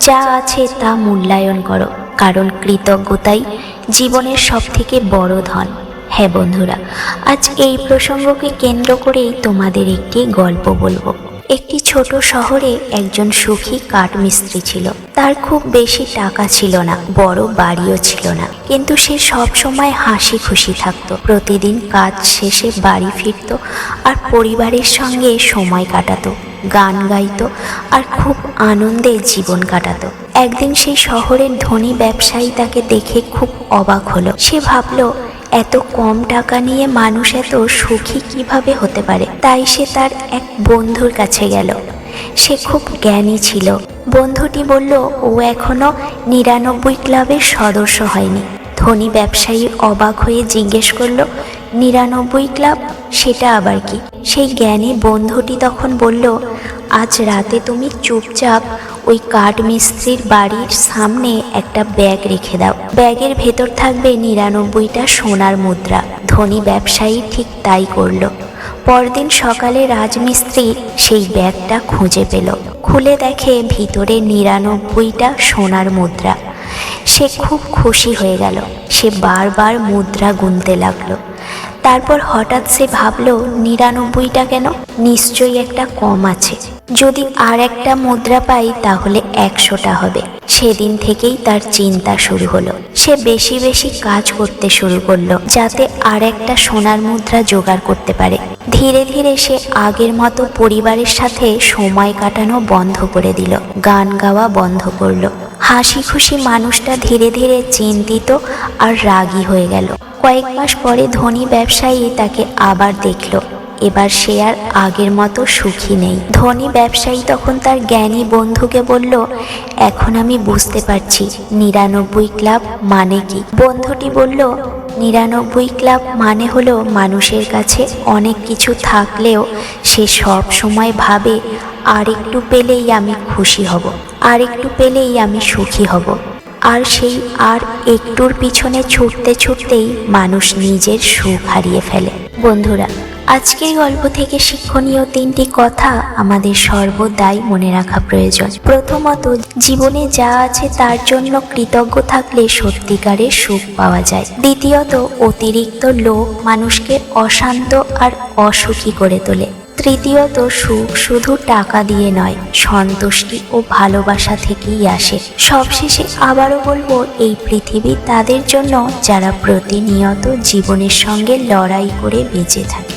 যা আছে তা মূল্যায়ন করো, কারণ কৃতজ্ঞতাই জীবনের সবথেকে বড় ধন। হ্যাঁ বন্ধুরা, আজ এই প্রসঙ্গকে কেন্দ্র করেই তোমাদের একটি গল্প বলবো। একটি ছোট শহরে একজন সুখী কাঠমিস্ত্রি ছিল। তার খুব বেশি টাকা ছিল না, বড় বাড়িও ছিল না, কিন্তু সে সব সময় হাসি খুশি থাকতো। প্রতিদিন কাজ শেষে বাড়ি ফিরত আর পরিবারের সঙ্গে সময় কাটাতো, গান গাইতো আর খুব আনন্দে জীবন কাটাতো। একদিন সেই শহরের ধনী ব্যবসায়ী তাকে দেখে খুব অবাক হলো। সে ভাবলো, এত কম টাকা নিয়ে মানুষ এত সুখী কিভাবে হতে পারে। তাই সে তার এক বন্ধুর কাছে গেল। সে খুব জ্ঞানী ছিল। বন্ধুটি বলল, ও এখনো 99 ক্লাবের সদস্য হয়নি। ধনী ব্যবসায়ী অবাক হয়ে জিজ্ঞেস করল, 99 ক্লাব, সেটা আবার কি? সেই জ্ঞানী বন্ধুটি তখন বলল, আজ রাতে তুমি চুপচাপ ওই কাঠমিস্ত্রির বাড়ির সামনে একটা ব্যাগ রেখে দাও। ব্যাগের ভেতর থাকবে 99টা সোনার মুদ্রা। ধনী ব্যবসায়ী ঠিক তাই করল। পরদিন সকালে রাজমিস্ত্রি সেই ব্যাগটা খুঁজে পেল। খুলে দেখে ভিতরে 99টা সোনার মুদ্রা। সে খুব খুশি হয়ে গেল। সে বারবার মুদ্রা গুনতে লাগলো। তারপর হঠাৎ সে ভাবল, 99টা কেন? নিশ্চয়ই একটা কম আছে। যদি আর একটা মুদ্রা পাই তাহলে 100টা হবে। সেদিন থেকেই তার চিন্তা শুরু হলো। সে বেশি বেশি কাজ করতে শুরু করলো, যাতে আর একটা সোনার মুদ্রা জোগাড় করতে পারে। ধীরে ধীরে সে আগের মতো পরিবারের সাথে সময় কাটানো বন্ধ করে দিল, গান গাওয়া বন্ধ করলো। হাসি খুশি মানুষটা ধীরে ধীরে চিন্তিত আর রাগী হয়ে গেল। কয়েক মাস পরে ধনী ব্যবসায়ী তাকে আবার দেখল। এবার সে আর আগের মতো সুখী নেই। ধনী ব্যবসায়ী তখন তার জ্ঞানী বন্ধুকে বলল, এখন আমি বুঝতে পারছি 99 ক্লাব মানে কি। বন্ধুটি বলল, 99 ক্লাব মানে হলো মানুষের কাছে অনেক কিছু থাকলেও সে সব সময় ভাবে, আর একটু পেলেই আমি খুশি হব, আর একটু পেলেই আমি সুখী হব। আর সেই আর একটুর পিছনে ছুটতে ছুটতেই মানুষ নিজের সুখ হারিয়ে ফেলে। বন্ধুরা, আজকের গল্প থেকে শিক্ষণীয় 3টি কথা আমাদের সর্বদাই মনে রাখা প্রয়োজন। প্রথমত, জীবনে যা আছে তার জন্য কৃতজ্ঞ থাকলে সত্যিকারের সুখ পাওয়া যায়। দ্বিতীয়ত, অতিরিক্ত লোভ মানুষকে অশান্ত আর অসুখী করে তোলে। তৃতীয়ত, সুখ শুধু টাকা দিয়ে নয়, সন্তুষ্টি ও ভালোবাসা থেকেই আসে। সবশেষে আবারও বলবো, এই পৃথিবী তাদের জন্য যারা প্রতিনিয়ত জীবনের সঙ্গে লড়াই করে বেঁচে থাকে।